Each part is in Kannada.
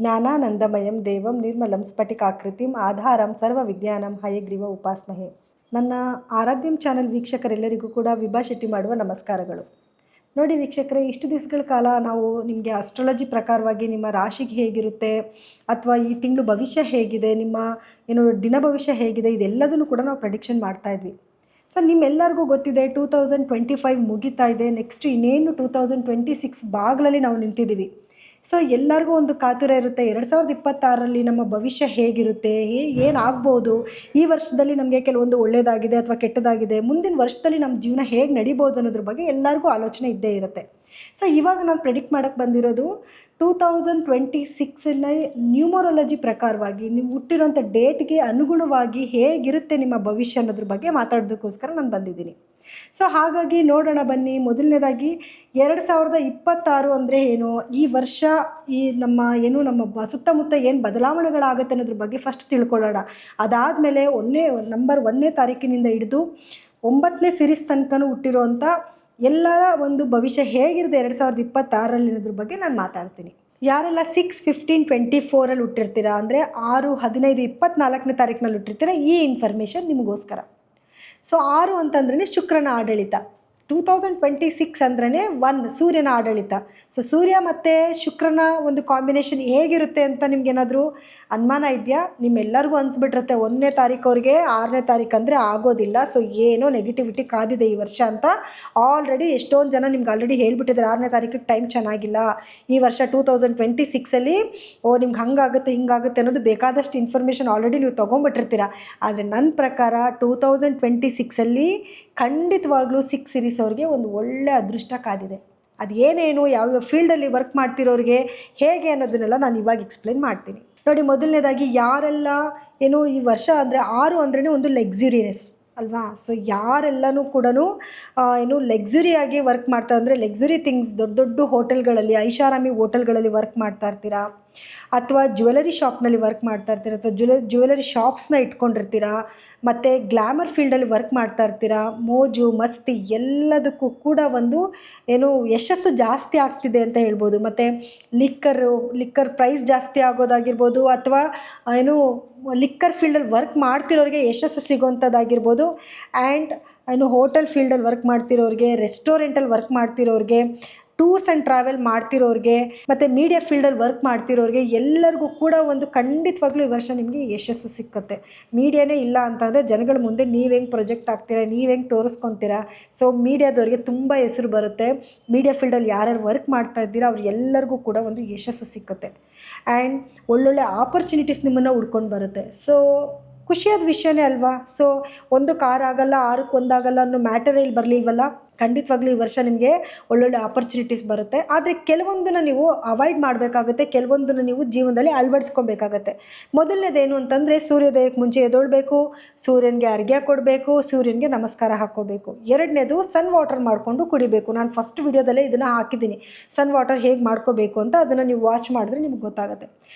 ಜ್ಞಾನಾನಂದಮಯಂ ದೇವಂ ನಿರ್ಮಲಂ ಸ್ಫಟಿಕಾಕೃತಿಂ ಆಧಾರಂ ಸರ್ವವಿಜ್ಞಾನಂ ಹಯಗ್ರೀವ ಉಪಾಸ್ಮಹೆ. ನನ್ನ ಆರಾಧ್ಯಂ ಚಾನಲ್ ವೀಕ್ಷಕರೆಲ್ಲರಿಗೂ ಕೂಡ ವಿಭಾ ಶೆಟ್ಟಿ ಮಾಡುವ ನಮಸ್ಕಾರಗಳು. ನೋಡಿ ವೀಕ್ಷಕರೇ, ಇಷ್ಟು ದಿವಸಗಳ ಕಾಲ ನಾವು ನಿಮಗೆ ಅಸ್ಟ್ರಾಲಜಿ ಪ್ರಕಾರವಾಗಿ ನಿಮ್ಮ ರಾಶಿಗೆ ಹೇಗಿರುತ್ತೆ ಅಥವಾ ಈ ತಿಂಗಳು ಭವಿಷ್ಯ ಹೇಗಿದೆ, ನಿಮ್ಮ ದಿನ ಭವಿಷ್ಯ ಹೇಗಿದೆ, ಇದೆಲ್ಲದನ್ನು ಕೂಡ ನಾವು ಪ್ರೆಡಿಕ್ಷನ್ ಮಾಡ್ತಾಯಿದ್ವಿ. ಸೊ ನಿಮ್ಮೆಲ್ಲರಿಗೂ ಗೊತ್ತಿದೆ 2025 ಮುಗಿತಾ ಇದೆ. ನೆಕ್ಸ್ಟ್ ಇನ್ನೇನು 2026 ಬಾಗಿಲಲ್ಲಿ ನಾವು ನಿಂತಿದ್ದೀವಿ. ಸೊ ಎಲ್ಲರಿಗೂ ಒಂದು ಕಾತುರ ಇರುತ್ತೆ, 2026ರಲ್ಲಿ ನಮ್ಮ ಭವಿಷ್ಯ ಹೇಗಿರುತ್ತೆ, ಏನಾಗ್ಬೋದು, ಈ ವರ್ಷದಲ್ಲಿ ನಮಗೆ ಕೆಲವೊಂದು ಒಳ್ಳೆಯದಾಗಿದೆ ಅಥವಾ ಕೆಟ್ಟದಾಗಿದೆ, ಮುಂದಿನ ವರ್ಷದಲ್ಲಿ ನಮ್ಮ ಜೀವನ ಹೇಗೆ ನಡಿಬೋದು ಅನ್ನೋದ್ರ ಬಗ್ಗೆ ಎಲ್ಲರಿಗೂ ಆಲೋಚನೆ ಇದ್ದೇ ಇರುತ್ತೆ. ಸೊ ಇವಾಗ ನಾನು ಪ್ರೆಡಿಕ್ಟ್ ಮಾಡೋಕ್ಕೆ ಬಂದಿರೋದು 2026ನಲ್ಲಿ ನ್ಯೂಮರಾಲಜಿ ಪ್ರಕಾರವಾಗಿ ನೀವು ಹುಟ್ಟಿರೋಂಥ ಡೇಟ್ಗೆ ಅನುಗುಣವಾಗಿ ಹೇಗಿರುತ್ತೆ ನಿಮ್ಮ ಭವಿಷ್ಯ ಅನ್ನೋದ್ರ ಬಗ್ಗೆ ಮಾತಾಡೋದಕ್ಕೋಸ್ಕರ ನಾನು ಬಂದಿದ್ದೀನಿ. ಸೊ ಹಾಗಾಗಿ ನೋಡೋಣ ಬನ್ನಿ. ಮೊದಲನೇದಾಗಿ 2026 ಅಂದರೆ ಏನು, ಈ ವರ್ಷ ಈ ನಮ್ಮ ಸುತ್ತಮುತ್ತ ಏನು ಬದಲಾವಣೆಗಳಾಗುತ್ತೆ ಅನ್ನೋದ್ರ ಬಗ್ಗೆ ಫಸ್ಟ್ ತಿಳ್ಕೊಳ್ಳೋಣ. ಅದಾದಮೇಲೆ ನಂಬರ್ 1ನೇ ತಾರೀಕಿನಿಂದ ಹಿಡಿದು 9ನೇ ಸಿರೀಸ್ ತನಕನೂ ಹುಟ್ಟಿರೋಂಥ ಎಲ್ಲರ ಒಂದು ಭವಿಷ್ಯ ಹೇಗಿರುತ್ತೆ 2026ರಲ್ಲಿ ಅನ್ನೋದ್ರ ಬಗ್ಗೆ ನಾನು ಮಾತಾಡ್ತೀನಿ. ಯಾರೆಲ್ಲ 6/15/24 ಹುಟ್ಟಿರ್ತೀರಾ ಅಂದರೆ 6/15/24ನೇ ತಾರೀಕಿನಲ್ಲಿ ಹುಟ್ಟಿರ್ತೀರ, ಈ ಇನ್ಫಾರ್ಮೇಷನ್ ನಿಮಗೋಸ್ಕರ. ಸೊ 6 ಅಂತಂದ್ರೆ ಶುಕ್ರನ ಆಡಳಿತ, 2026 ಅಂದ್ರೆ 1 ಸೂರ್ಯನ ಆಡಳಿತ. ಸೊ ಸೂರ್ಯ ಮತ್ತು ಶುಕ್ರನ ಒಂದು ಕಾಂಬಿನೇಷನ್ ಹೇಗಿರುತ್ತೆ ಅಂತ ನಿಮ್ಗೇನಾದರೂ ಅನುಮಾನ ಇದೆಯಾ? ನಿಮ್ಮೆಲ್ಲರಿಗೂ ಅನಿಸ್ಬಿಟ್ಟಿರುತ್ತೆ 1ನೇ ತಾರೀಕವ್ರಿಗೆ 6ನೇ ತಾರೀಕು ಅಂದರೆ ಆಗೋದಿಲ್ಲ, ಸೊ ಏನೋ ನೆಗೆಟಿವಿಟಿ ಕಾದಿದೆ ಈ ವರ್ಷ ಅಂತ. ಆಲ್ರೆಡಿ ಎಷ್ಟೊಂದು ಜನ ನಿಮ್ಗೆ ಆಲ್ರೆಡಿ ಹೇಳ್ಬಿಟ್ಟಿದ್ದಾರೆ 6ನೇ ತಾರೀಕಿಗೆ ಟೈಮ್ ಚೆನ್ನಾಗಿಲ್ಲ, ಈ ವರ್ಷ 2026ಅಲ್ಲಿ ನಿಮ್ಗೆ ಹಂಗಾಗುತ್ತೆ ಹಿಂಗಾಗುತ್ತೆ ಅನ್ನೋದು ಬೇಕಾದಷ್ಟು ಇನ್ಫಾರ್ಮೇಷನ್ ಆಲ್ರೆಡಿ ನೀವು ತೊಗೊಂಡ್ಬಿಟ್ಟಿರ್ತೀರ. ಆದರೆ ನನ್ನ ಪ್ರಕಾರ 2026ಅಲ್ಲಿ ಖಂಡಿತವಾಗ್ಲೂ 6 ಸಿರೀಸ್ ಅವ್ರಿಗೆ ಒಂದು ಒಳ್ಳೆ ಅದೃಷ್ಟ ಕಾದಿದೆ. ಅದು ಏನೇನು, ಯಾವ್ಯಾವ ಫೀಲ್ಡಲ್ಲಿ ವರ್ಕ್ ಮಾಡ್ತಿರೋರಿಗೆ ಹೇಗೆ ಅನ್ನೋದನ್ನೆಲ್ಲ ನಾನು ಇವಾಗ ಎಕ್ಸ್ಪ್ಲೇನ್ ಮಾಡ್ತೀನಿ. ನೋಡಿ, ಮೊದಲನೇದಾಗಿ ಯಾರೆಲ್ಲ ಈ ವರ್ಷ ಅಂದರೆ 6 ಅಂದ್ರೆ ಒಂದು ಲಕ್ಸುರಿನೆಸ್ ಅಲ್ವಾ. ಸೊ ಯಾರೆಲ್ಲನೂ ಕೂಡ ಲಕ್ಸುರಿಯಾಗಿ ವರ್ಕ್ ಮಾಡ್ತಾ ಅಂದರೆ ಲಕ್ಸುರಿ ಥಿಂಗ್ಸ್, ದೊಡ್ಡ ದೊಡ್ಡ ಹೋಟೆಲ್ಗಳಲ್ಲಿ, ಐಷಾರಾಮಿ ಹೋಟೆಲ್ಗಳಲ್ಲಿ ವರ್ಕ್ ಮಾಡ್ತಾ ಇರ್ತೀರಾ, ಅಥವಾ ಜ್ಯುವೆಲರಿ ಶಾಪ್ನಲ್ಲಿ ವರ್ಕ್ ಮಾಡ್ತಾ ಇರ್ತೀರ, ಅಥವಾ ಜ್ಯುವೆಲರಿ ಶಾಪ್ಸ್ನ ಇಟ್ಕೊಂಡಿರ್ತೀರ, ಮತ್ತು ಗ್ಲಾಮರ್ ಫೀಲ್ಡಲ್ಲಿ ವರ್ಕ್ ಮಾಡ್ತಾ ಇರ್ತೀರ, ಮೋಜು ಮಸ್ತಿ ಎಲ್ಲದಕ್ಕೂ ಕೂಡ ಒಂದು ಯಶಸ್ಸು ಜಾಸ್ತಿ ಆಗ್ತಿದೆ ಅಂತ ಹೇಳ್ಬೋದು. ಮತ್ತು ಲಿಕ್ಕರ್ ಪ್ರೈಸ್ ಜಾಸ್ತಿ ಆಗೋದಾಗಿರ್ಬೋದು, ಅಥವಾ ಲಿಕ್ಕರ್ ಫೀಲ್ಡಲ್ಲಿ ವರ್ಕ್ ಮಾಡ್ತಿರೋರಿಗೆ ಯಶಸ್ಸು ಸಿಗೋವಂಥದ್ದಾಗಿರ್ಬೋದು. ಆ್ಯಂಡ್ ಹೋಟೆಲ್ ಫೀಲ್ಡಲ್ಲಿ ವರ್ಕ್ ಮಾಡ್ತಿರೋರಿಗೆ, ರೆಸ್ಟೋರೆಂಟಲ್ಲಿ ವರ್ಕ್ ಮಾಡ್ತಿರೋರಿಗೆ, ಟೂರ್ಸ್ ಆ್ಯಂಡ್ ಟ್ರಾವೆಲ್ ಮಾಡ್ತಿರೋರಿಗೆ, ಮತ್ತು ಮೀಡಿಯಾ ಫೀಲ್ಡಲ್ಲಿ ವರ್ಕ್ ಮಾಡ್ತಿರೋರಿಗೆ ಎಲ್ಲರಿಗೂ ಕೂಡ ಒಂದು ಖಂಡಿತವಾಗ್ಲೂ ಈ ವರ್ಷ ನಿಮಗೆ ಯಶಸ್ಸು ಸಿಕ್ಕುತ್ತೆ. ಮೀಡಿಯಾನೇ ಇಲ್ಲ ಅಂತಂದರೆ ಜನಗಳ ಮುಂದೆ ನೀವು ಹೆಂಗೆ ಪ್ರೊಜೆಕ್ಟ್ ಆಗ್ತೀರಾ, ನೀವು ಹೆಂಗೆ ತೋರಿಸ್ಕೊತೀರಾ. ಸೊ ಮೀಡಿಯಾದವ್ರಿಗೆ ತುಂಬ ಹೆಸರು ಬರುತ್ತೆ. ಮೀಡಿಯಾ ಫೀಲ್ಡಲ್ಲಿ ಯಾರ್ಯಾರು ವರ್ಕ್ ಮಾಡ್ತಾ ಇದ್ದೀರಾ ಅವ್ರು ಎಲ್ಲರಿಗೂ ಕೂಡ ಒಂದು ಯಶಸ್ಸು ಸಿಕ್ಕುತ್ತೆ. ಆ್ಯಂಡ್ ಒಳ್ಳೊಳ್ಳೆ ಆಪರ್ಚುನಿಟೀಸ್ ನಿಮ್ಮನ್ನು ಹುಡ್ಕೊಂಡು ಬರುತ್ತೆ. ಸೊ ಖುಷಿಯಾದ ವಿಷಯನೇ ಅಲ್ವಾ. ಸೊ 1 ಕಾರ್ ಆಗಲ್ಲ, 6ಕ್ಕೆ 1 ಆಗಲ್ಲ ಅನ್ನೋ ಮ್ಯಾಟರ್ ಇಲ್ಲಿ ಬರಲಿಲ್ವಲ್ಲ. ಖಂಡಿತವಾಗ್ಲೂ ಈ ವರ್ಷ ನಿಮಗೆ ಒಳ್ಳೊಳ್ಳೆ ಆಪರ್ಚುನಿಟೀಸ್ ಬರುತ್ತೆ. ಆದರೆ ಕೆಲವೊಂದನ್ನು ನೀವು ಅವಾಯ್ಡ್ ಮಾಡಬೇಕಾಗುತ್ತೆ, ಕೆಲವೊಂದನ್ನು ನೀವು ಜೀವನದಲ್ಲಿ ಅಳವಡಿಸ್ಕೊಬೇಕಾಗತ್ತೆ. ಮೊದಲನೇದೇನು ಅಂತಂದರೆ ಸೂರ್ಯೋದಯಕ್ಕೆ ಮುಂಚೆ ಎದ್ದೇಳಬೇಕು, ಸೂರ್ಯನಿಗೆ ಅರ್ಘ್ಯ ಕೊಡಬೇಕು, ಸೂರ್ಯನಿಗೆ ನಮಸ್ಕಾರ ಹಾಕ್ಕೋಬೇಕು. 2ನೇದು ಸನ್ ವಾಟರ್ ಮಾಡಿಕೊಂಡು ಕುಡಿಬೇಕು. ನಾನು ಫಸ್ಟ್ ವಿಡಿಯೋದಲ್ಲೇ ಇದನ್ನು ಹಾಕಿದ್ದೀನಿ, ಸನ್ ವಾಟರ್ ಹೇಗೆ ಮಾಡ್ಕೋಬೇಕು ಅಂತ. ಅದನ್ನು ನೀವು ವಾಚ್ ಮಾಡಿದ್ರೆ ನಿಮ್ಗೆ ಗೊತ್ತಾಗುತ್ತೆ.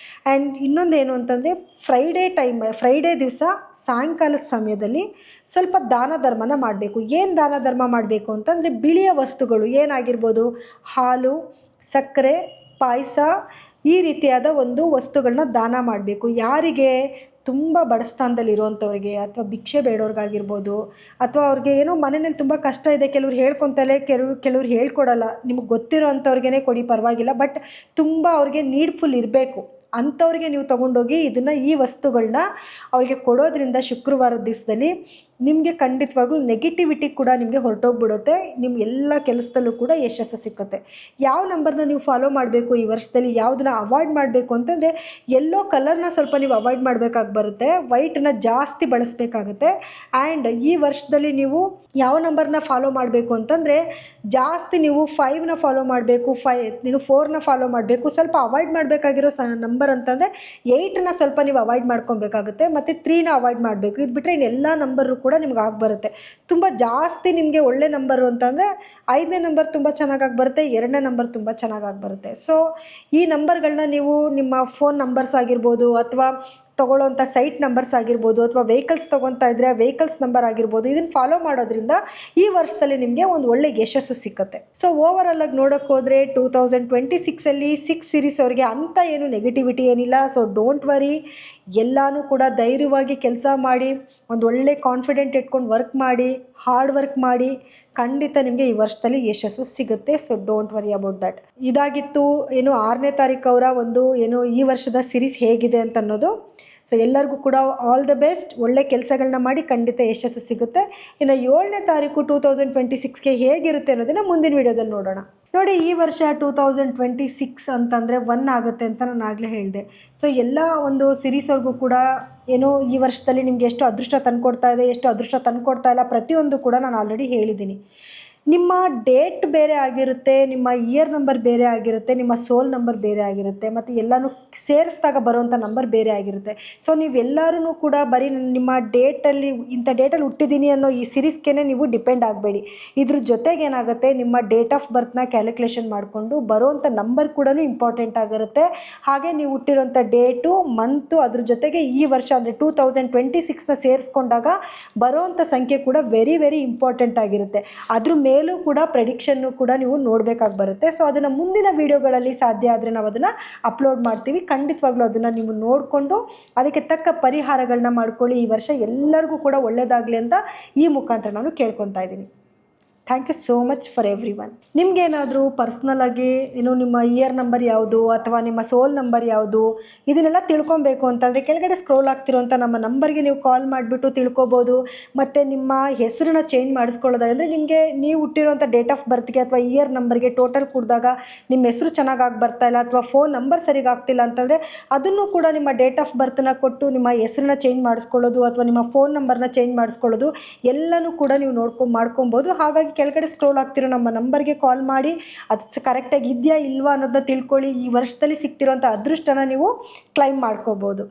ಆ್ಯಂಡ್ ಇನ್ನೊಂದೇನು ಅಂತಂದರೆ ಫ್ರೈಡೇ ದಿವಸ ಸಾಯಂಕಾಲದ ಸಮಯದಲ್ಲಿ ಸ್ವಲ್ಪ ದಾನ ಧರ್ಮನ ಮಾಡಬೇಕು. ಏನು ದಾನ ಧರ್ಮ ಮಾಡಬೇಕು ಅಂತಂದರೆ ಬಿಳಿಯ ವಸ್ತುಗಳು ಏನಾಗಿರ್ಬೋದು, ಹಾಲು, ಸಕ್ಕರೆ, ಪಾಯಸ, ಈ ರೀತಿಯಾದ ಒಂದು ವಸ್ತುಗಳನ್ನ ದಾನ ಮಾಡಬೇಕು. ಯಾರಿಗೆ ತುಂಬ ಬಡಸ್ಥಾನದಲ್ಲಿ ಇರೋವಂಥವ್ರಿಗೆ, ಅಥವಾ ಭಿಕ್ಷೆ ಬೇಡೋರ್ಗಾಗಿರ್ಬೋದು, ಅಥವಾ ಅವ್ರಿಗೆ ಮನೆಯಲ್ಲಿ ತುಂಬ ಕಷ್ಟ ಇದೆ, ಕೆಲವ್ರು ಹೇಳ್ಕೊತಾರೆ, ಕೆಲವ್ರು ಹೇಳ್ಕೊಡಲ್ಲ, ನಿಮಗೆ ಗೊತ್ತಿರೋ ಅಂಥವ್ರಿಗೇ ಕೊಡಿ ಪರವಾಗಿಲ್ಲ, ಬಟ್ ತುಂಬ ಅವ್ರಿಗೆ ನೀಡ್ಫುಲ್ ಇರಬೇಕು ಅಂಥವ್ರಿಗೆ ನೀವು ತೊಗೊಂಡೋಗಿ ಈ ವಸ್ತುಗಳನ್ನ ಅವ್ರಿಗೆ ಕೊಡೋದ್ರಿಂದ ಶುಕ್ರವಾರದ ದಿವಸದಲ್ಲಿ ನಿಮಗೆ ಖಂಡಿತವಾಗ್ಲೂ ನೆಗೆಟಿವಿಟಿ ಕೂಡ ನಿಮಗೆ ಹೊರಟೋಗ್ಬಿಡುತ್ತೆ. ನಿಮ್ಮ ಎಲ್ಲ ಕೆಲಸದಲ್ಲೂ ಕೂಡ ಯಶಸ್ಸು ಸಿಕ್ಕುತ್ತೆ. ಯಾವ ನಂಬರ್ನ ನೀವು ಫಾಲೋ ಮಾಡಬೇಕು ಈ ವರ್ಷದಲ್ಲಿ, ಯಾವುದನ್ನ ಅವಾಯ್ಡ್ ಮಾಡಬೇಕು ಅಂತಂದರೆ ಯೆಲ್ಲೋ ಕಲರ್ನ ಸ್ವಲ್ಪ ನೀವು ಅವಾಯ್ಡ್ ಮಾಡಬೇಕಾಗಿ ಬರುತ್ತೆ, ವೈಟನ್ನ ಜಾಸ್ತಿ ಬಳಸಬೇಕಾಗುತ್ತೆ. ಆ್ಯಂಡ್ ಈ ವರ್ಷದಲ್ಲಿ ನೀವು ಯಾವ ನಂಬರ್ನ ಫಾಲೋ ಮಾಡಬೇಕು ಅಂತಂದರೆ ಜಾಸ್ತಿ ನೀವು 5ನ ಫಾಲೋ ಮಾಡಬೇಕು, 4ನ ಫಾಲೋ ಮಾಡಬೇಕು. ಸ್ವಲ್ಪ ಅವಾಯ್ಡ್ ಮಾಡಬೇಕಾಗಿರೋ ನಂಬರ್ ಅಂತಂದರೆ 8ನ ಸ್ವಲ್ಪ ನೀವು ಅವಾಯ್ಡ್ ಮಾಡ್ಕೊಬೇಕಾಗುತ್ತೆ, ಮತ್ತು 3ನ ಅವಾಯ್ಡ್ ಮಾಡಬೇಕು. ಇದು ಬಿಟ್ಟರೆ ಇನ್ನೆಲ್ಲ ನಂಬರು ಕೂಡ ನಿಮ್ಗೆ ಬರುತ್ತೆ. ತುಂಬ ಜಾಸ್ತಿ ನಿಮಗೆ ಒಳ್ಳೆ ನಂಬರು ಅಂತಂದರೆ 5ನೇ ನಂಬರ್ ತುಂಬ ಚೆನ್ನಾಗಿ ಬರುತ್ತೆ, 2ನೇ ನಂಬರ್ ತುಂಬ ಚೆನ್ನಾಗಿ ಬರುತ್ತೆ. ಸೊ ಈ ನಂಬರ್ಗಳನ್ನ ನೀವು ನಿಮ್ಮ ಫೋನ್ ನಂಬರ್ಸ್ ಆಗಿರ್ಬೋದು, ಅಥವಾ ತೊಗೊಳ್ಳೋಂಥ ಸೈಟ್ ನಂಬರ್ಸ್ ಆಗಿರ್ಬೋದು ಅಥವಾ ವೆಹಿಕಲ್ಸ್ ತೊಗೊತಾ ಇದ್ದರೆ ವೆಹಿಕಲ್ಸ್ ನಂಬರ್ ಆಗಿರ್ಬೋದು, ಇದನ್ನು ಫಾಲೋ ಮಾಡೋದ್ರಿಂದ ಈ ವರ್ಷದಲ್ಲಿ ನಿಮಗೆ ಒಂದು ಒಳ್ಳೆ ಯಶಸ್ಸು ಸಿಕ್ಕುತ್ತೆ. ಸೊ ಓವರಾಲ್ ಆಗಿ ನೋಡೋಕ್ಕೆ ಹೋದರೆ 2026 6 ಸೀರೀಸ್ ಅವರಿಗೆ ಅಂಥ ಏನು ನೆಗೆಟಿವಿಟಿ ಏನಿಲ್ಲ. ಸೊ ಡೋಂಟ್ ವರಿ, ಎಲ್ಲನೂ ಕೂಡ ಧೈರ್ಯವಾಗಿ ಕೆಲಸ ಮಾಡಿ, ಒಂದು ಒಳ್ಳೆ ಕಾನ್ಫಿಡೆಂಟ್ ಇಟ್ಕೊಂಡು ವರ್ಕ್ ಮಾಡಿ, ಹಾರ್ಡ್ ವರ್ಕ್ ಮಾಡಿ, ಖಂಡಿತ ನಿಮಗೆ ಈ ವರ್ಷದಲ್ಲಿ ಯಶಸ್ಸು ಸಿಗುತ್ತೆ. So don't worry about that. ಇದಾಗಿತ್ತು ಏನು 6ನೇ ತಾರೀಕು ಅವರ ಒಂದು ಏನು ಈ ವರ್ಷದ ಸಿರೀಸ್ ಹೇಗಿದೆ ಅಂತ ಅನ್ನೋದು. ಸೊ ಎಲ್ಲರಿಗೂ ಕೂಡ ಆಲ್ ದ ಬೆಸ್ಟ್, ಒಳ್ಳೆ ಕೆಲಸಗಳನ್ನ ಮಾಡಿ, ಖಂಡಿತ ಯಶಸ್ಸು ಸಿಗುತ್ತೆ. ಇನ್ನು 7ನೇ ತಾರೀಕು 2026ಗೆ ಹೇಗಿರುತ್ತೆ ಅನ್ನೋದನ್ನು ಮುಂದಿನ ವೀಡಿಯೋದಲ್ಲಿ ನೋಡೋಣ. ನೋಡಿ, ಈ ವರ್ಷ 2026 ಅಂತಂದರೆ 1 ಆಗುತ್ತೆ ಅಂತ ನಾನು ಆಗಲೇ ಹೇಳಿದೆ. ಸೊ ಎಲ್ಲ ಒಂದು ಸಿರೀಸ್ವರೆಗೂ ಕೂಡ ಏನು ಈ ವರ್ಷದಲ್ಲಿ ನಿಮಗೆ ಎಷ್ಟು ಅದೃಷ್ಟ ತಂದುಕೊಡ್ತಾ ಇದೆ, ಎಷ್ಟು ಅದೃಷ್ಟ ತಂದುಕೊಡ್ತಾ ಇಲ್ಲ, ಪ್ರತಿಯೊಂದು ಕೂಡ ನಾನು ಆಲ್ರೆಡಿ ಹೇಳಿದ್ದೀನಿ. ನಿಮ್ಮ ಡೇಟ್ ಬೇರೆ ಆಗಿರುತ್ತೆ, ನಿಮ್ಮ ಇಯರ್ ನಂಬರ್ ಬೇರೆ ಆಗಿರುತ್ತೆ, ನಿಮ್ಮ ಸೋಲ್ ನಂಬರ್ ಬೇರೆ ಆಗಿರುತ್ತೆ, ಮತ್ತು ಎಲ್ಲನೂ ಸೇರಿಸಿದಾಗ ಬರುವಂಥ ನಂಬರ್ ಬೇರೆ ಆಗಿರುತ್ತೆ. ಸೊ ನೀವೆಲ್ಲರೂ ಕೂಡ ಬರೀ ನಿಮ್ಮ ಡೇಟಲ್ಲಿ ಇಂಥ ಡೇಟಲ್ಲಿ ಹುಟ್ಟಿದ್ದೀನಿ ಅನ್ನೋ ಈ ಸಿರೀಸ್ಗೆ ನೀವು ಡಿಪೆಂಡ್ ಆಗಬೇಡಿ. ಇದ್ರ ಜೊತೆಗೆ ಏನಾಗುತ್ತೆ, ನಿಮ್ಮ ಡೇಟ್ ಆಫ್ ಬರ್ತ್ನ ಕ್ಯಾಲ್ಕುಲೇಷನ್ ಮಾಡಿಕೊಂಡು ಬರುವಂಥ ನಂಬರ್ ಕೂಡ ಇಂಪಾರ್ಟೆಂಟ್ ಆಗಿರುತ್ತೆ. ಹಾಗೆ ನೀವು ಹುಟ್ಟಿರೋಂಥ ಡೇಟು, ಮಂತು, ಅದ್ರ ಜೊತೆಗೆ ಈ ವರ್ಷ ಅಂದರೆ 2026ನ ಸೇರಿಸ್ಕೊಂಡಾಗ ಬರುವಂಥ ಸಂಖ್ಯೆ ಕೂಡ ವೆರಿ ವೆರಿ ಇಂಪಾರ್ಟೆಂಟ್ ಆಗಿರುತ್ತೆ. ಅದ್ರ ಮೇಲೂ ಕೂಡ ಪ್ರೆಡಿಕ್ಷನ್ನು ಕೂಡ ನೀವು ನೋಡಬೇಕಾಗಿ ಬರುತ್ತೆ. ಸೊ ಅದನ್ನು ಮುಂದಿನ ವೀಡಿಯೋಗಳಲ್ಲಿ ಸಾಧ್ಯ ಆದರೆ ನಾವು ಅದನ್ನು ಅಪ್ಲೋಡ್ ಮಾಡ್ತೀವಿ. ಖಂಡಿತವಾಗ್ಲೂ ಅದನ್ನು ನೀವು ನೋಡಿಕೊಂಡು ಅದಕ್ಕೆ ತಕ್ಕ ಪರಿಹಾರಗಳನ್ನ ಮಾಡ್ಕೊಳ್ಳಿ. ಈ ವರ್ಷ ಎಲ್ಲರಿಗೂ ಕೂಡ ಒಳ್ಳೆಯದಾಗಲಿ ಅಂತ ಈ ಮುಖಾಂತರ ನಾನು ಕೇಳ್ಕೊತಾ ಇದ್ದೀನಿ. Thank you so much for everyone. ನಿಮಗೇನಾದರೂ ಪರ್ಸ್ನಲಾಗಿ ಏನು ನಿಮ್ಮ ಇಯರ್ ನಂಬರ್ ಯಾವುದು ಅಥವಾ ನಿಮ್ಮ ಸೋಲ್ ನಂಬರ್ ಯಾವುದು ಇದನ್ನೆಲ್ಲ ತಿಳ್ಕೊಬೇಕು ಅಂತಂದರೆ ಕೆಳಗಡೆ ಸ್ಕ್ರೋಲ್ ಆಗ್ತಿರೋಂಥ ನಮ್ಮ ನಂಬರ್ಗೆ ನೀವು ಕಾಲ್ ಮಾಡಿಬಿಟ್ಟು ತಿಳ್ಕೊಬೋದು. ಮತ್ತು ನಿಮ್ಮ ಹೆಸರನ್ನ ಚೇಂಜ್ ಮಾಡಿಸ್ಕೊಳ್ಳೋದಾದರೆ ನಿಮಗೆ ನೀವು ಹುಟ್ಟಿರೋಂಥ ಡೇಟ್ ಆಫ್ ಬರ್ತ್ಗೆ ಅಥವಾ ಇಯರ್ ನಂಬರ್ಗೆ ಟೋಟಲ್ ಕುಡಿದಾಗ ನಿಮ್ಮ ಹೆಸರು ಚೆನ್ನಾಗಿ ಬರ್ತಾಯಿಲ್ಲ ಅಥವಾ ಫೋನ್ ನಂಬರ್ ಸರಿಗೆ ಆಗ್ತಿಲ್ಲ ಅಂತಂದರೆ ಅದನ್ನು ಕೂಡ ನಿಮ್ಮ ಡೇಟ್ ಆಫ್ ಬರ್ತ್ನ ಕೊಟ್ಟು ನಿಮ್ಮ ಹೆಸರನ್ನ ಚೇಂಜ್ ಮಾಡಿಸ್ಕೊಳ್ಳೋದು ಅಥವಾ ನಿಮ್ಮ ಫೋನ್ ನಂಬರ್ನ ಚೇಂಜ್ ಮಾಡಿಸ್ಕೊಳ್ಳೋದು ಎಲ್ಲನೂ ಕೂಡ ನೀವು ಮಾಡ್ಕೊಬೋದು. ಹಾಗಾಗಿ ಕೆಳಗಡೆ ಸ್ಕ್ರೋಲ್ ಆಗ್ತಿರೋ ನಮ್ಮ ನಂಬರ್ಗೆ ಕಾಲ್ ಮಾಡಿ ಅದು ಕರೆಕ್ಟಾಗಿ ಇದೆಯಾ ಇಲ್ವಾ ಅನ್ನೋದನ್ನ ತಿಳ್ಕೊಳ್ಳಿ. ಈ ವರ್ಷದಲ್ಲಿ ಸಿಗ್ತಿರೋಂಥ ಅದೃಷ್ಟನ ನೀವು ಕ್ಲೈಮ್ ಮಾಡ್ಕೋಬೋದು.